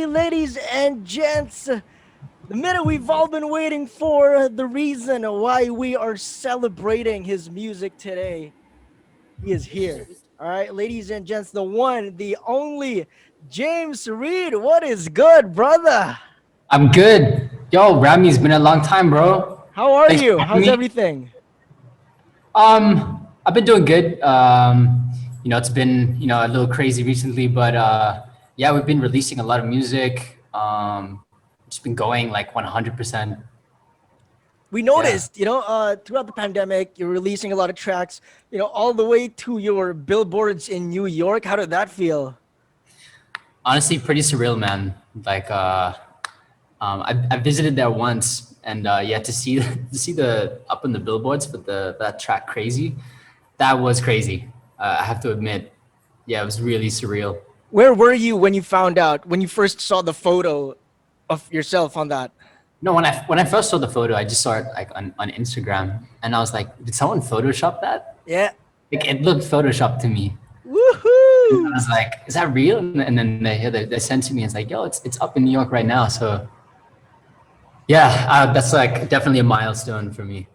Ladies and gents, the minute we've all been waiting for, the reason why we are celebrating his music today. He is here. All right, ladies and gents, the one, the only James Reid. What is good, brother? I'm good. Yo, Rami, it's been a long time, bro. How are Thanks for you? having How's me. everything? I've been doing good. It's been, a little crazy recently, but yeah, we've been releasing a lot of music. Just been going like 100%. We Yeah. noticed, throughout the pandemic, you're releasing a lot of tracks, all the way to your billboards in New York. How did that feel? Honestly, pretty surreal, man. Like, I visited there once, and yeah, to see to see the up on the billboards for the that track "Crazy," that was crazy. I have to admit, yeah, it was really surreal. Where were you when you found out, when you first saw the photo of yourself on that? No, when I first saw the photo, I just saw it like on Instagram, and I was like, did someone Photoshop that? Yeah. Like it looked Photoshopped to me. And I Woohoo! was like, is that real? And then they sent to me. It's like, yo, it's up in New York right now. So yeah, that's like definitely a milestone for me.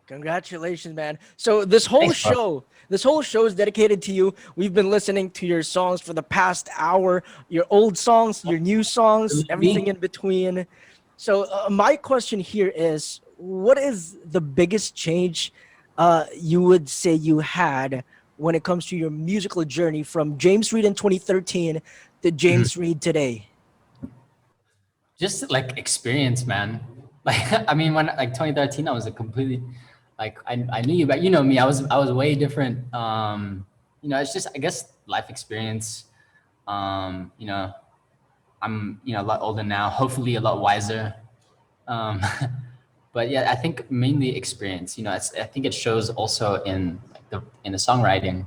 Congratulations, man. So this whole Thanks, bro. show, this whole show is dedicated to you. We've been listening to your songs for the past hour, your old songs, your new songs, everything Me? in between. So my question here is, what is the biggest change you would say you had when it comes to your musical journey from James Reid in 2013 to Mhm. James Reid today? Just like experience, man. Like I mean, when like 2013, I was a completely like I knew you, but you know me. I was way different. It's just I guess life experience. Um, you know, I'm a lot older now, hopefully a lot wiser. Um, but yeah, I think mainly experience. I think it shows also in like the songwriting.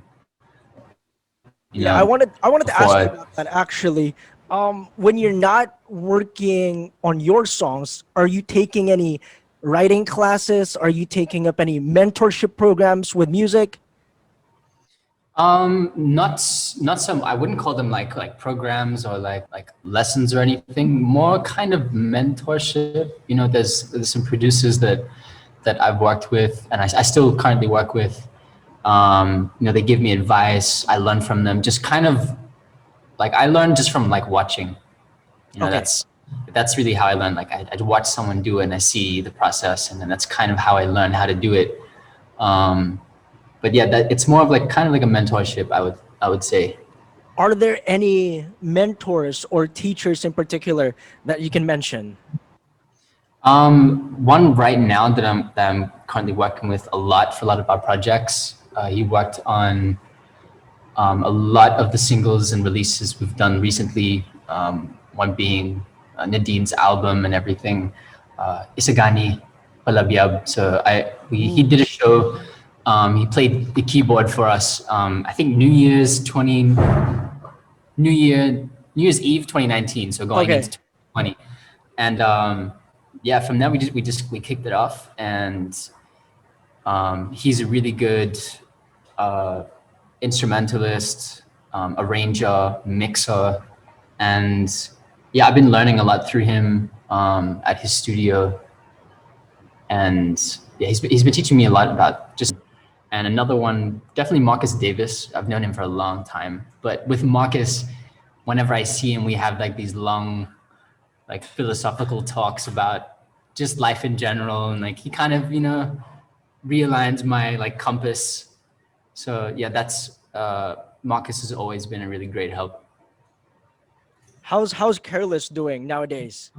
Yeah, I wanted to ask you Before. about that actually. When you're not working on your songs, are you taking any writing classes? Are you taking up any mentorship programs with music? Not some. I wouldn't call them like programs or like lessons or anything. More kind of mentorship. There's some producers that I've worked with, and I still currently work with. They give me advice. I learn from them. Just kind of like I learn just from like watching. Okay. That's really how I learn. Like I watch someone do it, and I see the process, and then that's kind of how I learn how to do it. Um, but yeah, that it's more of like kind of like a mentorship. I would say. Are there any mentors or teachers in particular that you can mention? One right now that I'm currently working with a lot for a lot of our projects. He worked on a lot of the singles and releases we've done recently. One being Nadine's album and everything. Isagani Palabyab. So he Ooh, did a show. He played the keyboard for us. I think New Year New Year's Eve 2019. So going into okay. 2020, and yeah, from there we kicked it off, and he's a really good uh, instrumentalist, arranger, mixer, and yeah, I've been learning a lot through him at his studio, and yeah, he's been teaching me a lot about just. And another one, definitely Marcus Davis. I've known him for a long time, but with Marcus, whenever I see him, we have like these long, like philosophical talks about just life in general, and like he kind of realigns my like compass. So yeah, that's Marcus has always been a really great help. How's Careless doing nowadays?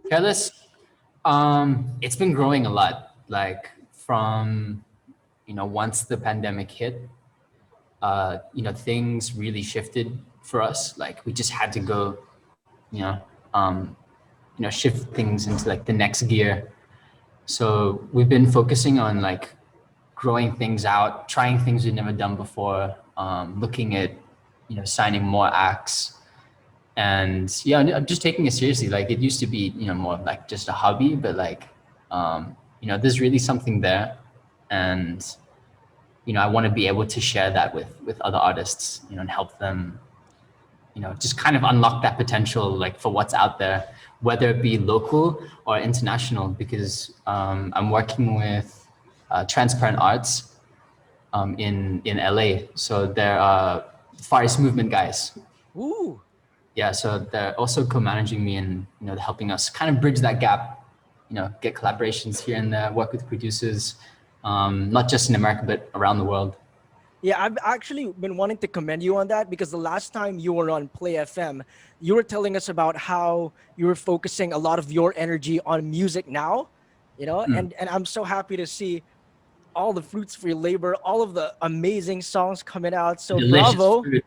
Careless, it's been growing a lot. Like from once the pandemic hit, things really shifted for us. Like we just had to go, you know, um, shift things into like the next gear. So we've been focusing on like growing things out, trying things we've never done before, looking at signing more acts, and yeah, I'm just taking it seriously. Like it used to be more like just a hobby, but like there's really something there, and I want to be able to share that with other artists, and help them just kind of unlock that potential, like for what's out there, whether it be local or international, because I'm working with Transparent Arts in LA. So they're Far East Movement guys. Ooh. Yeah, so they're also co-managing me and helping us kind of bridge that gap, get collaborations here and there, work with producers, not just in America but around the world. Yeah, I've actually been wanting to commend you on that because the last time you were on Play FM, you were telling us about how you were focusing a lot of your energy on music now, and I'm so happy to see all the fruits for your labor, all of the amazing songs coming out. So Delicious bravo, food.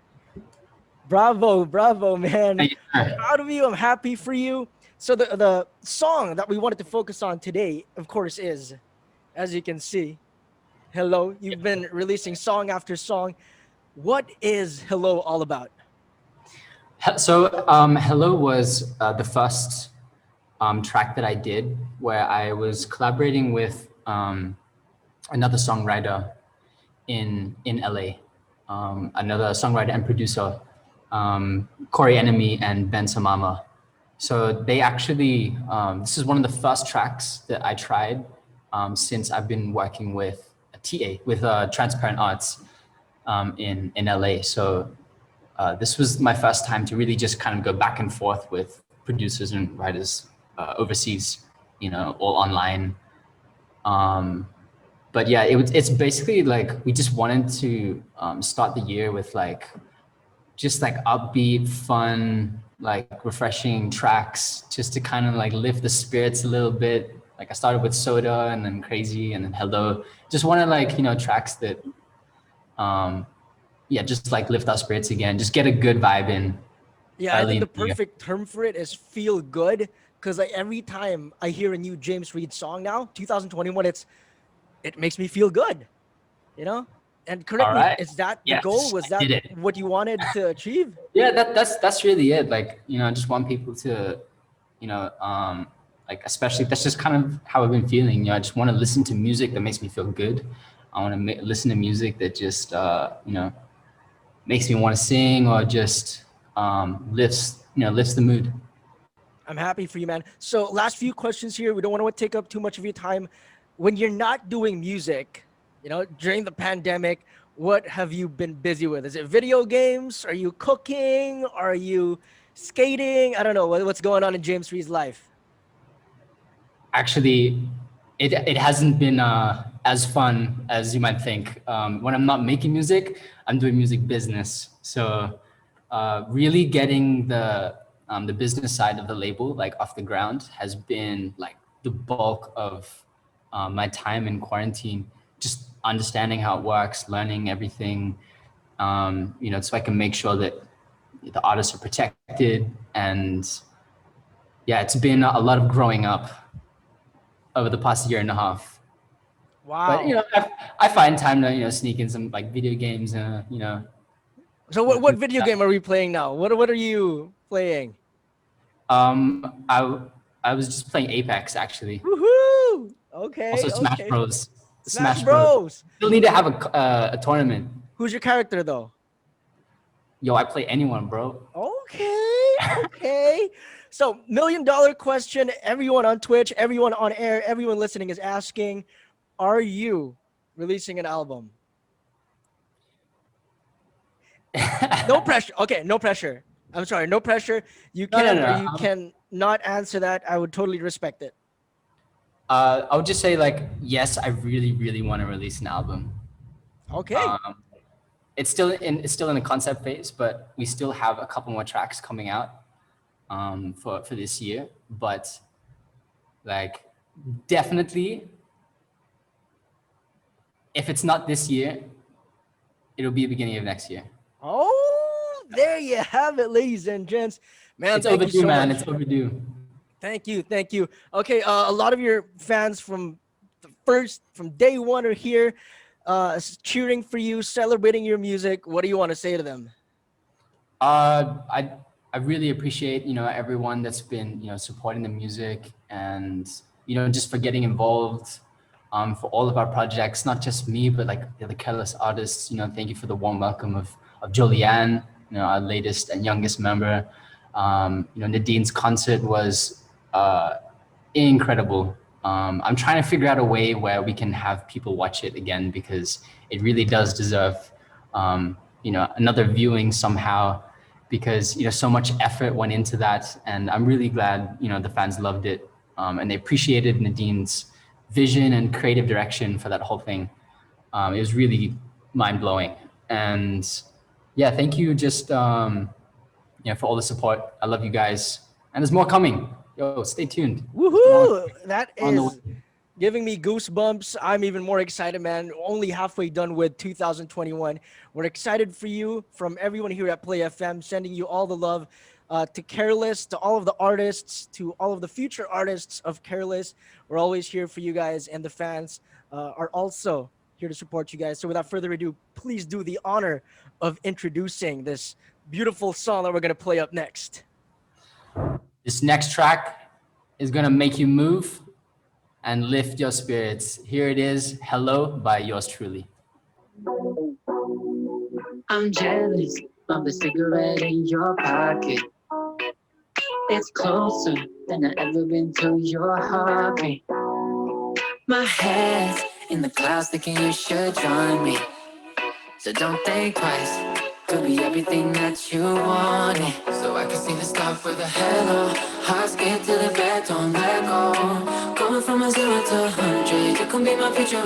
bravo, bravo, man. Thank you, I'm sir. proud of you. I'm happy for you. So the song that we wanted to focus on today, of course, is, as you can see, Hello. You've been releasing song after song. What is Hello all about? So Hello was the first track that I did where I was collaborating with another songwriter in LA, another songwriter and producer, Corey Enemy and Ben Samama. So they actually, this is one of the first tracks that I tried since I've been working with a TA, with Transparent Arts in LA. So this was my first time to really just kind of go back and forth with producers and writers overseas, all online. But yeah, it's basically like we just wanted to start the year with like just like upbeat, fun, like refreshing tracks, just to kind of like lift the spirits a little bit. Like I started with Soda and then Crazy and then Hello. Just wanted like tracks that yeah, just like lift our spirits again, just get a good vibe in Yeah, I early think in the the year. perfect term for it is feel good. Because like every time I hear a new James Reid song now, 2021, it makes me feel good, you know. And correct All me, right. is that the goal? Yes, Was I that did it. what you wanted to achieve? Yeah, that's really it. Like, I just want people to, you know, um, like especially that's just kind of how I've been feeling. I just want to listen to music that makes me feel good. I want to listen to music that just, makes me want to sing or just lifts the mood. I'm happy for you, man. So, last few questions here. We don't want to take up too much of your time. When you're not doing music, during the pandemic, what have you been busy with? Is it video games? Are you cooking? Are you skating? I don't know. What's going on in James Reed's life? Actually, it hasn't been as fun as you might think. When I'm not making music, I'm doing music business. So really getting the business side of the label like off the ground has been like the bulk of my time in quarantine. Just understanding how it works, learning everything, so I can make sure that the artists are protected. And yeah, it's been a lot of growing up over the past year and a half. But Wow. I find time to sneak in some like video games, So, what things video like game are we playing now? What are you playing? that. I was just playing Apex actually. Woohoo! Also Okay, Smash okay. Bros. Smash Smash Bros. Bros. Still need to have a tournament. Who's your character though? Yo, I play anyone, bro. Okay, okay. So, $1 million question. Everyone on Twitch, everyone on air, everyone listening is asking, are you releasing an album? No pressure. Okay, no pressure. I'm sorry, no pressure. You No, no, can or no. you can not answer that. I would totally respect it. I would just say like yes, I really, really want to release an album. Okay. Um, it's still in the concept phase, but we still have a couple more tracks coming out for this year. But like definitely, if it's not this year, it'll be the beginning of next year. Oh, there you have it, ladies and gents. Man, It's thank you overdue, so man. much. It's overdue. Thank you, thank you. Okay, a lot of your fans from from day one are here, cheering for you, celebrating your music. What do you want to say to them? I really appreciate everyone that's been supporting the music and just for getting involved for all of our projects, not just me but like the other Careless artists. Thank you for the warm welcome of Julianne, our latest and youngest member. Nadine's concert was incredible. I'm trying to figure out a way where we can have people watch it again because it really does deserve, another viewing somehow, because so much effort went into that, and I'm really glad the fans loved it, and they appreciated Nadine's vision and creative direction for that whole thing. It was really mind blowing, and yeah, thank you just for all the support. I love you guys, and there's more coming. Yo, stay tuned. There's more Woohoo! That on the way. is giving me goosebumps. I'm even more excited, man. Only halfway done with 2021. We're excited for you from everyone here at Play FM, sending you all the love to Careless, to all of the artists, to all of the future artists of Careless. We're always here for you guys, and the fans are also here to support you guys. So without further ado, please do the honor of introducing this beautiful song that we're going to play up next. This next track is gonna make you move and lift your spirits. Here it is, Hello by yours truly. I'm jealous of the cigarette in your pocket. It's closer than I ever been to your heartbeat. My head's in the clouds thinking you should join me. So don't think twice. Could be everything that you wanted. So I can see the start with a hello. Heart skip to the bed, don't let go. Going from a 0 to 100. You can be my future